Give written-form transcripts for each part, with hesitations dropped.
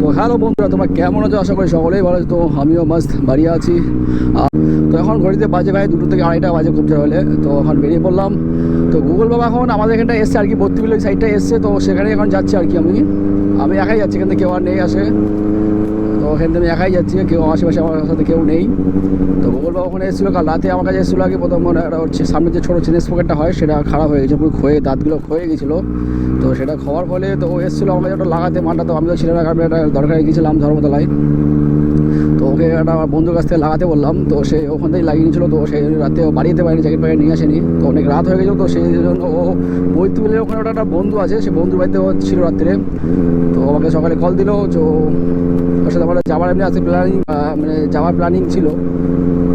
তো হ্যালো বন্ধুরা, তোমরা কেমন আছো? আশা করি সকলেই ভালো আছো। তো আমিও মাস্ত বাড়ি আছি। তো এখন ঘড়িতে বাজে ভাই 2 থেকে 2:30 বাজে খুব জোর হলে। তো এখন বেরিয়ে পড়লাম। তো গুগল বাবা এখন আমাদের এখানটা এসছে আর কি, বত্রিবিল ওই সাইডটা এসছে। তো সেখানে এখন যাচ্ছি আর কি। আমি একাই যাচ্ছি, এখান থেকে কেউ আর নেই আসে। তো ওখান থেকে আমি একাই যাচ্ছি, কেউ আশেপাশে আমার সাথে কেউ নেই। তো গুগল বাবা ওখানে এসেছিলো, কাল রাতে আমার কাছে এসেছিলো। আগে প্রথম মনে একটা হচ্ছে সামনে যে ছোটো চিনেস পকেটটা হয় সেটা খারাপ হয়ে গেছে, পুরো ক্ষয়ে, দাঁতগুলো ক্ষয়ে গেছিলো। তো সেটা খাওয়ার ফলে তো ও এসেছিলো আমার কাছে ওটা লাগাতে মালটা। তো আমি তো ছিলাম না, কারণ একটা দরকারে গিয়েছিলাম ধর্মতলায়। তো ওকে একটা আমার বন্ধুর কাছ থেকে লাগাতে বললাম। তো সে ওখান থেকেই লাগিয়ে নিয়েছিলো। তো সেই রাতে বাড়িতে পারেনি, জ্যাকেট প্যাকেট নিয়ে আসেনি। তো অনেক রাত হয়ে গেছিলো। তো সেই জন্য ও বৈতুলের ওখানে ওটা একটা বন্ধু আছে, সে বন্ধুর বাড়িতে ও ছিল রাত্রে। তো আমাকে সকালে কল দিল। তো ওর সাথে আমার যাওয়ার এমনি আছে প্ল্যানিং, মানে যাওয়ার প্ল্যানিং ছিল,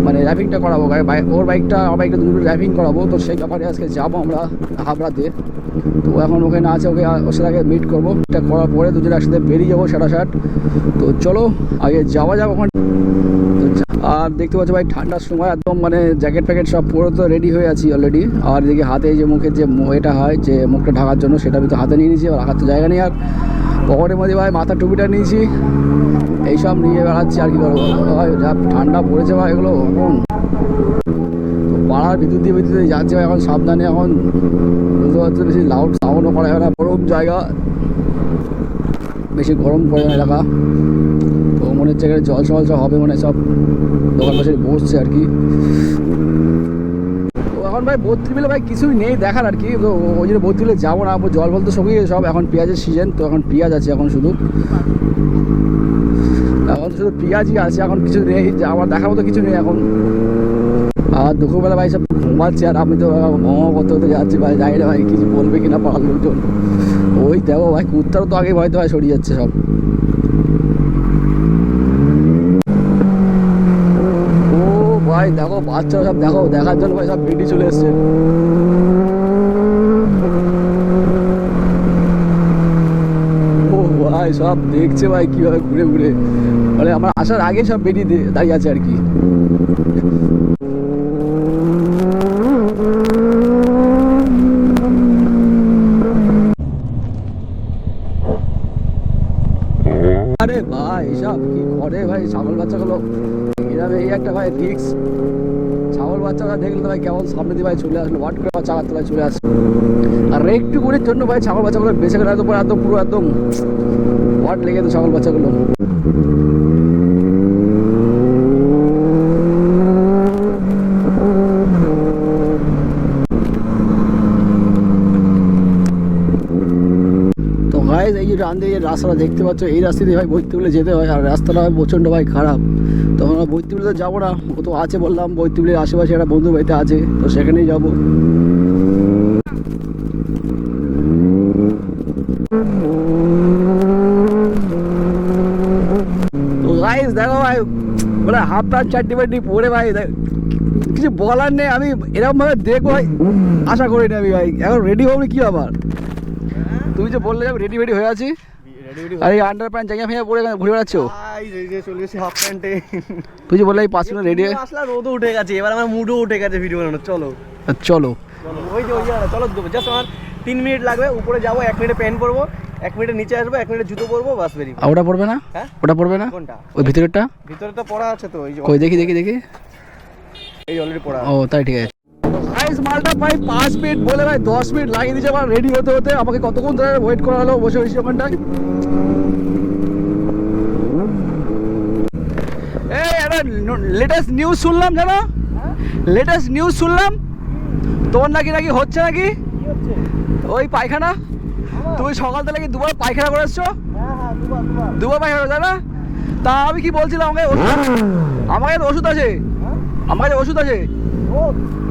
মানে র্যাপিংটা করাবো ওর বাইকটা আমার বাইকটা দুটো র্যাপিং করাবো। তো সেই ব্যাপারে আজকে যাবো আমরা হাবড়াতে। তো এখন ওখানে আছে, ওর সাথে আগে মিট করবো। এটা করার পরে দুজনে একসাথে বেরিয়ে যাবো সারাসাট। তো চলো আগে যাওয়া যাক ওখানে। আর দেখতে পাচ্ছ ভাই, ঠান্ডার সময় একদম মানে জ্যাকেট প্যাকেট সব পুরো তো রেডি হয়ে আছি অলরেডি। আর এদিকে হাতে যে মুখের যে এটা হয় যে মুখটা ঢাকার জন্য, সেটা আমি তো হাতে নিয়ে নিয়েছি। আর রাখার তো জায়গা নেই। আর পকেটের মধ্যে ভাই মাথার টুপিটা নিয়েছি, এইসব নিয়ে বেড়াচ্ছি। আর কি করবো ভাই, যা ঠান্ডা পড়েছে ভাই এগুলো এখন। তো পাড়ার ভিতর দিয়ে যাচ্ছে ভাই এখন, সাবধানে। এখন বুঝতে পারছি বেশি লাউড সাউন্ডও করা যাবে না, গরম জায়গা, বেশি গরম পড়ে না এলাকা। তো মনে হচ্ছে এখানে জল সব হবে, মানে সব দোকান পাশে বসছে আর কি। তো এখন ভাই বত্রিবিলে ভাই কিছুই নেই দেখার আর কি। তো ওই জন্য বত্রিবিলে যাবো না, জল ফল তো শুকিয়ে সব। এখন পেঁয়াজের সিজন, তো এখন পেঁয়াজ আছে এখন শুধু পেঁয়াজই আছে, এখন কিছু নেই। আমার দেখার মতো কিছু নেই এখন। আর দুপুরবেলা ভাই সব ঘুমাচ্ছে, আর আমি তো করতে হতে যাচ্ছি ভাই। জানি না ভাই কিছু বলবে কিনা পাড়ার লোকজন। ওই দেখো ভাই, কুত্তারও তো আগে ভয়তো ভাই সরিয়ে যাচ্ছে সব। ও ভাই দেখো বাচ্চারা সব, দেখো দেখার জন্য ভাই সব বেরিয়ে চলে এসছে। ও ভাই সব দেখছে ভাই কিভাবে ঘুরে ঘুরে, মানে আমার আসার আগে সব বেরিয়ে দাঁড়িয়ে আছে আর কি। আরে ভাই সব কি করে ভাই ছাগল বাচ্চাগুলো, এরকম এই একটা ভাই রিক্স। ছাগল বাচ্চারা দেখলে তো ভাই কেমন সামনে দিয়ে ভাই চলে আসলো, ওয়াট করে চালার তলায় চলে আসলো। আর একটু গুণের জন্য ভাই ছাগল বাচ্চাগুলো বেঁচে গেলে একদম পুরো একদম ওয়াট লেগে তো ছাগল বাচ্চাগুলো। এই যে ডান দিকে রাস্তাটা দেখতে পাচ্ছ, এই রাস্তা দিয়ে ভাই বৈদ্যুতিলে যেতে হয়। আর রাস্তাটা হয় প্রচণ্ড ভাই খারাপ। তো আমরা বৈদ্যুতিলে যাবো না, ও তো আছে বললাম বৈদ্যুতিলের আশেপাশে একটা বন্ধু বাড়িতে আছে, তো সেখানেই যাবো। তো গাইস দেখো ভাই, বলে হাফ প্যান্ট চারটি বাটি পরে ভাই কিছু বলার নেই। আমি এরকম ভাবে দেখবো ভাই আশা করিনি আমি ভাই। এখন রেডি হবো কি আবার? তুমি যে বললে আমি রেডি হয়ে আছি, আরে আন্ডার প্যান্ট জায়গা ফেঁয়া পরে ঘুরে বেড়াচ্ছ। হাফ প্যান্টে তুই যে বললে এই 5 মিনিট রেডি আসলে রোদও উঠে গেছে, এবার আমার মুডও উঠে গেছে ভিডিও বানানোর। চলো চলো ওই যে চলো জাস্ট আমার 3 মিনিট লাগবে। উপরে যাবো, 1 মিনিটে প্যান্ট পরবো, 1 মিনিটে নিচে আসবো, 1 মিনিটে জুতো পরবো, বাস বেরিয়ে। ওটা পড়বে না? হ্যাঁ ওটা পড়বে না? কোনটা? ওই ভিতরেরটা। ভিতরে তো পড়া আছে তো, এই যে কই দেখি এই অলরেডি পড়া। ও তাই ঠিক আছে। গাইস মালটা ভাই 5 মিনিট বলে ভাই 10 মিনিট লাগিয়ে দিয়েছে আমার রেডি হতে হতে। আমাকে কতক্ষণ ধরে ওয়েট করা হলো বসে ওখানটায়। এই একটা লেটেস্ট নিউজ শুনলাম, জানো? লেটেস্ট নিউজ শুনলাম তোমার নাকি হচ্ছে নাকি ওই পায়খানা। তুমি সকাল থেকে দুবার পায়খানা করে এসছো? দুবার পায়খানা জানা? তা আমি কি বলছিলাম, আমাকে ওষুধ আছে, আমার কাছে ওষুধ আছে।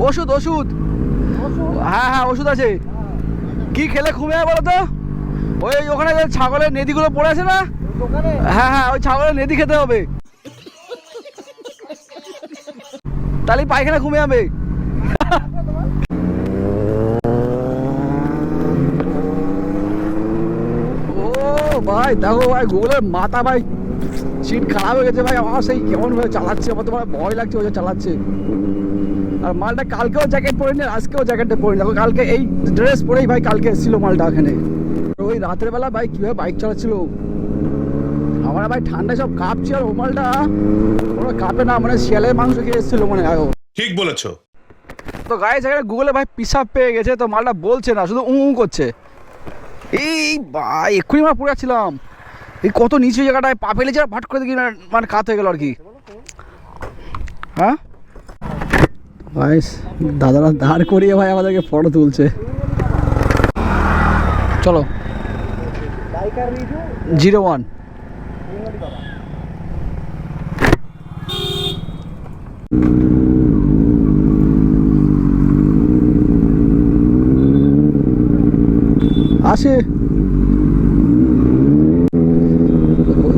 ওষুধ হ্যাঁ ওষুধ আছে। কি খেলে ঘুমে বলো তো? ওই ওখানে যে ছাগলের নেদিগুলো পড়ে আছে না, হ্যাঁ ওই ছাগলের নেদি খেতে হবে, তাহলে পায়খানা ঘুমে যাবে। ও ভাই দেখো ভাই, গুগলের মাথা ভাই সিট খারাপ হয়ে গেছে ভাই। আমার সেই কেমন ভাবে চালাচ্ছে, আমার তো ভয় লাগছে ওই চালাচ্ছে। আর মালটা কালকেও জ্যাকেট পরে নি, আজকেও জ্যাকেটটা পরে নি। দেখো কালকে এই ড্রেস পরেই ভাই কালকে এসেছিল মালটা এখানে। ওই রাতের বেলা ভাই কীভাবে বাইক চালাচ্ছিল আমার ভাই ঠান্ডায় সব কাঁপছে, আর ওমালটা ওরা কাঁপে না, মানে শিয়ালের মাংস খেয়ে এসেছিল মনে হয়। ঠিক বলেছো। তো গাইস এখানে গুগলে ভাই পিসাব পেয়ে গেছে, তো মালটা বলছে না, শুধু করছে। এই ভাই এক্ষুনি আমরা পড়ে যাচ্ছিলাম, এই কত নিচু জায়গাটায় পা ফেলেছে, ভাট করে দেখি মানে কাত হয়ে গেল আর কি। হ্যাঁ ভাই দাদারা দাঁড় করিয়ে ভাই আমাদেরকে ফটো তুলছে। চলো 01। আসে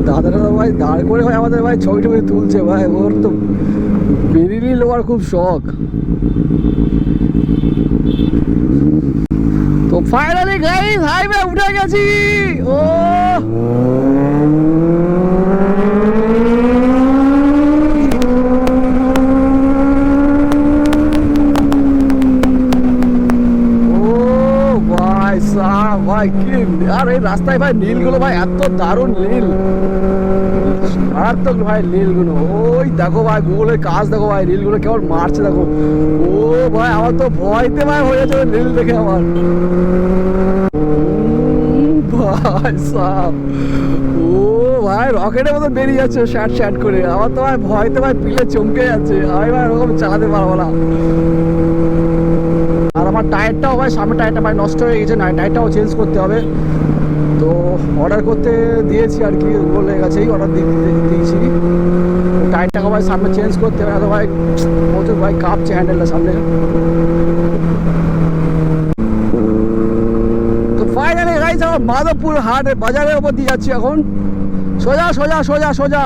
দাদারা ভাই দাঁড় করে ভাই আমাদের ভাই ছবি টবি তুলছে ভাই, ওর তো বেরিয়ে লোয়ার খুব শখ। তো ফাইনালি গাইস হাইওয়ে উঠে গেছি। ও ভাই সাহ ভাই কি, আর এই রাস্তায় ভাই নীলগুলো ভাই এত দারুণ নীল, আর তো ভাই নীলগুলো ওই দেখো ভাই গুগলের কাজ দেখো ভাই, নীলগুলো কেমন মারছে দেখো। ও ভাই আমার তো ভয়তে ভাই হয়ে যাচ্ছে নীল দেখে আমার। ভাই সাহ ও ভাই রকেটের মতো বেরিয়ে যাচ্ছে শ্যাট শ্যাট করে, আমার তো ভাই ভয়তে ভাই পিলে চমকে যাচ্ছে, আমি ভাই ওরকম চালাতে পারবো না। আর আমার টায়ারটাও ভাই সামনের টায়ারটা ভাই নষ্ট হয়ে গেছে, না টায়ারটাও চেঞ্জ করতে হবে। তো অর্ডার করতে দিয়েছি আর কি, বলে গেছেই অর্ডার দিয়েছি। টায়ারটাকে ভাই সামনে চেঞ্জ করতে হবে, তো ভাই প্রচুর ভাই কাঁপছে হ্যান্ডেলটা সামনে। তো ফাইনালি গাইস আমার মাধবপুর হাট বাজারের ওপর দিয়ে যাচ্ছি এখন, সোজা সোজা সোজা সোজা।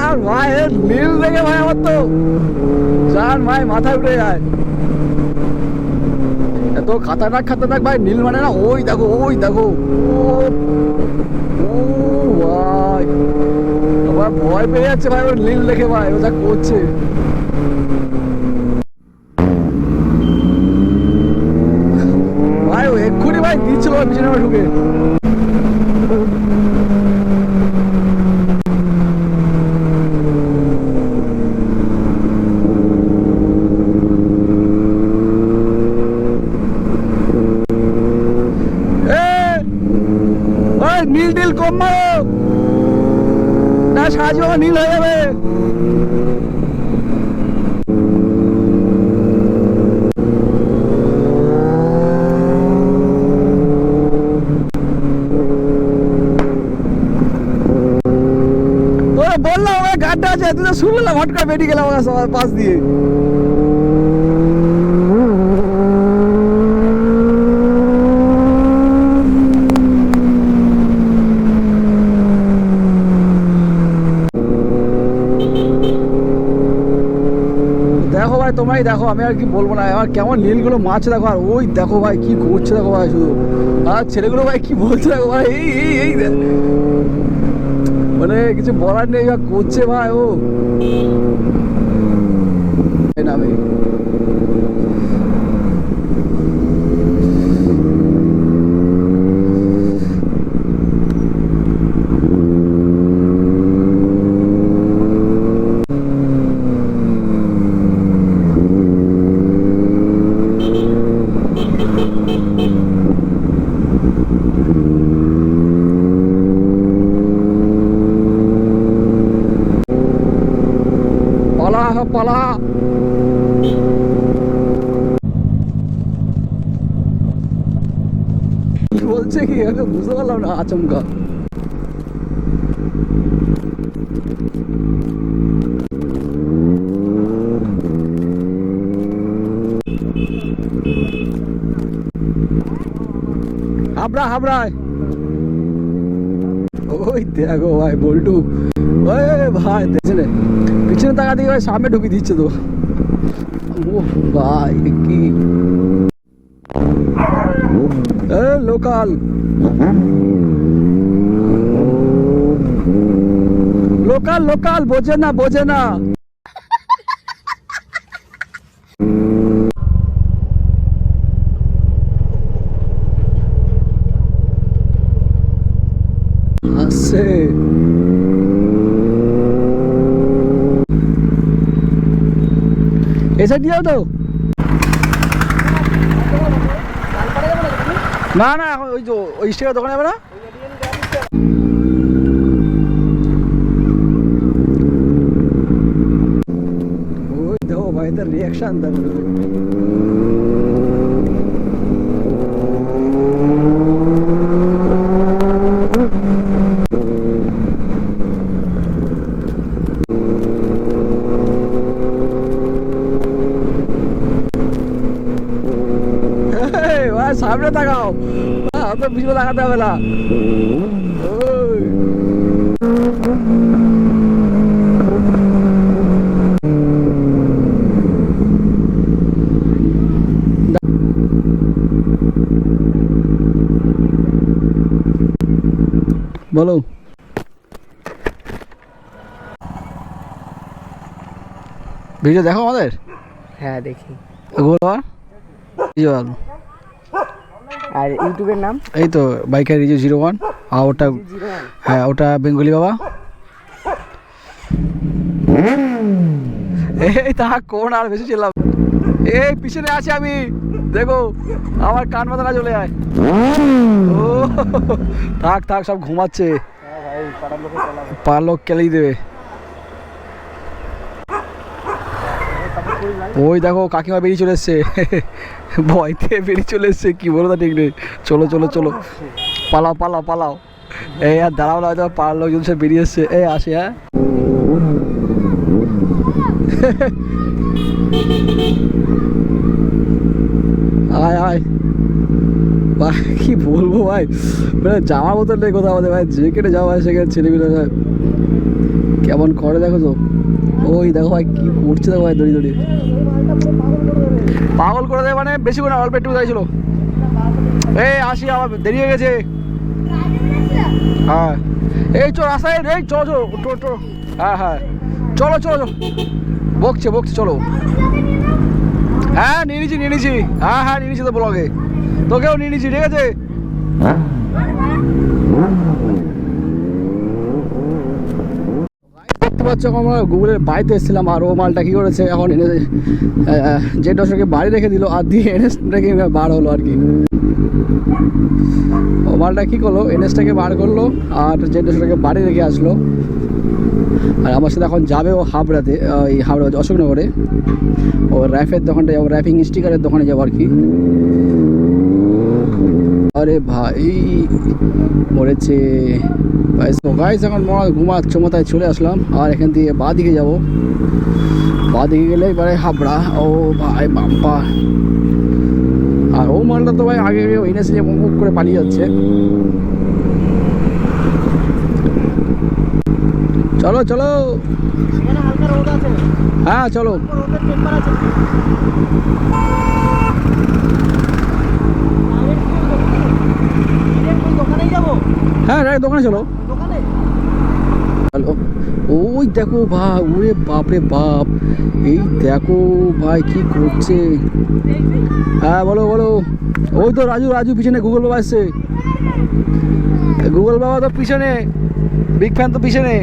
আর ভাই নীল দেখে ভাই আমার তো জান ভাই মাথায় উঠে যায়, এত খাতারনাক খাতারনাক ভাই নীল মানে না। ওই দেখো ওই দেখো, ও ভাই আমার ভয় পেয়ে যাচ্ছে ভাই ওর নীল দেখে ভাই, ও যা করছে। ভাই ও এক্ষুনি ভাই দিচ্ছিল পিছনে ঢুকে। নীল নীল কম মারো না, সাহায্য নীল হয়ে যাবে। বললাম আমার গাড়িটা আছে, তুই তো শুনলাম হট করে বেরিয়ে গেলাম আমার পাশ দিয়ে। দেখো ভাই তোমরাই দেখো, আমি আর কি বলবো না, আমার কেমন নীলগুলো মাছ দেখো, আর ওই দেখো ভাই কি করছে দেখো ভাই শুধু, আর ছেলেগুলো ভাই কি বলছে দেখো ভাই, এই এই এই মানে কিছু বলার নেই বা করছে ভাই ও নামে। পালা কি বলছে কি আমি বুঝতে পারলাম না, আচমকা। হাবড়া হাবড়ায় ওই দেখো ভাই বল্টু, ওই ভাই দেখছে পিছনে টাকা দিয়ে ভাই সামনে ঢুকিয়ে দিচ্ছে তো। ও ভাই কি লোকাল লোকাল লোকাল বোঝে না বোঝে না। আসছে। এসে দিও তো না না এখন ওই যে ওই স্টিকার দোকানে যাবে না। ওই দেখো ভাই তার রিয়াকশন দেখো। ভাই সামনে তাকাও, আপনার পিছনে তাকাতে হবে না। ওই। বলো ভিডিও দেখো আমাদের। হ্যাঁ দেখি। আর ইউটিউবের নাম এই তো বাইকার রিজু 01। আর ওটা হ্যাঁ ওটা বেঙ্গলি বাবা। এই তা কোন আর বেশি ছিলাম, এই পিছনে আছি আমি, দেখো আমার কান মাথা না চলে যায়। ও থাক থাক সব ঘুমাচ্ছে, পাড়ার লোক কেলেই দেবে। ওই দেখো কাকিমা বেরিয়ে চলে এসছে, ভয়তে বেরিয়ে চলে এসছে, কি বলো তা ঠিক নেই। চলো চলো চলো পালাও পালাও পালাও। এই আর দাঁড়াও না, হয়তো পাড়ার লোকজন সে বেরিয়ে এসছে। এই আসে হ্যাঁ আয় আয় ভাই, কি বলবো ভাই, মানে জামার বোতল নেই কোথাও আমাদের ভাই, যেখানে যাওয়া হয় সেখানে ছেলেগুলো কেমন করে দেখো তো। ওই দেখো ভাই কি করছে দেখো ভাই, দড়ি দড়ি পাগল করে দেয়, মানে বেশি করে অল্প একটু চাইছিল। এই আসি আমার দেরি হয়ে গেছে। হ্যাঁ এই চো রাস্তায়, এই চলো চলো টো। হ্যাঁ হ্যাঁ চলো চলো চলো, বকছে বকছে চলো। হ্যাঁ নিয়ে নিয়েছি হ্যাঁ হ্যাঁ নিয়ে নিয়েছি তো ব্লগে, তোকেও নিয়ে নিয়েছি ঠিক আছে। দেখতে পাচ্ছ আমরা গুগলের বাড়িতে এসেছিলাম, আর ও মালটা কী করেছে এখন এনে যে দশকে বাড়ি রেখে দিল আর দিয়ে এনএসটাকে বার হলো আর কি। ও মালটা কী করলো, এনএসটাকে বার করলো আর যে দশটাকে বাড়ি রেখে আসলো। আর আমার সাথে এখন যাবে ও হাবড়াতে, এই হাবড়া অশোকনগরে, ও র্যাফের দোকানটা যাবো, র্যাপিং স্টিকারের দোকানে যাবো আর কি। আরে ভাই মরেছে গাইস, এখন ঘুমাচ্ছে মতায় চলে আসলাম। আর এখান থেকে বাঁ দিকে যাবো, বাঁ দিকে গেলে এবারে হাবড়া। ও ভাই বাম্পা, আর ও মালটা তো ভাই আগে এনএস নিয়ে মুখ করে পালিয়ে যাচ্ছে। চলো চলো হ্যাঁ চলো। হ্যাঁ দোকানে চলো। হ্যালো ওই দেখো ভাই, ওরে বাপ রে বাপ, এই দেখো ভাই কি করছে। হ্যাঁ বলো বলো। ওই তো রাজু রাজু পিছনে গুগল বাবা আসছে, গুগল বাবা তো পিছনে, বিগ ফ্যান তো পিছনে।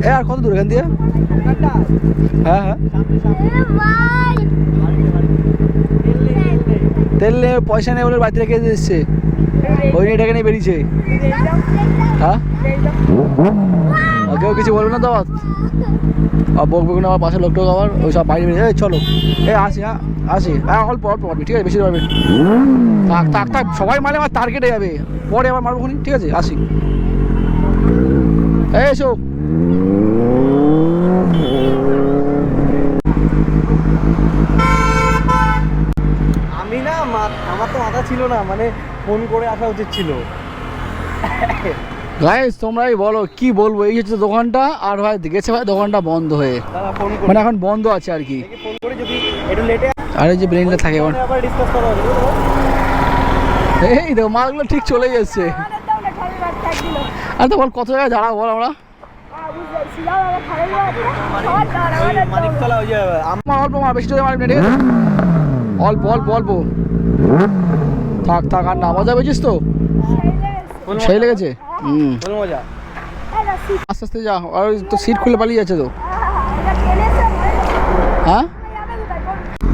এ আর কত দূর এখান দিয়ে? হ্যাঁ হ্যাঁ তেল নেই, পয়সা নেই বলে বাড়িতে রেখে এসছে, ওই নিয়ে এটাকে নিয়ে বেরিয়েছে। হ্যাঁ কেউ কিছু বলবে না তো আর বকবক না, আমার পাশের লোকটাও আবার ওই সব বাইরে বেরিয়ে চলো। এই আসি হ্যাঁ আসি, হ্যাঁ অল্প অল্প পারবি ঠিক আছে, বেশি পারবে থাক থাক থাক, সবাই মারলে আমার তার কেটে যাবে, পরে আবার মারবো ঠিক আছে। আসি এই এসো। আমি না আমার তো মাথা ছিল না, মানে ফোন করে আসা উচিত ছিল। গাইস তোমরাই বলো কি বলবো, এই হচ্ছে দোকানটা, আর ভাই গেছে ভাই দোকানটা বন্ধ হয়ে, দাদা ফোন করে, মানে এখন বন্ধ আছে আর কি। ফোন করে যদি একটু লেটে আরে যে ব্রেনটা থাকে এখন, আবার ডিসকাস করা হবে। এই দেখো মালগুলো ঠিক চলে যাচ্ছে। আর তো বল কত জায়গায় দাঁড়াবো বল আমরা, মানিকতলা ওই যে আমার অল্প মার, বেশি জোরে মারবি না ঠিক আছে, অল্প অল্প অল্প থাক থাক, আর নামা যাবে বুঝিস তো। সেই লেগেছে হুম ফুল মজা। আস্তে আস্তে যা আর ওই তো সিট খুলে পালিয়ে যাচ্ছে তো হ্যাঁ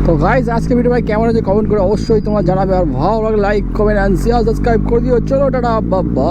তো গাইজ আজকে ভিডিও ভাই কেমন হয়েছে কমেন্ট করে অবশ্যই তোমরা জানাবে আর ভালো লাগলে like comment and share subscribe করে দিও চলো টাটা বাবা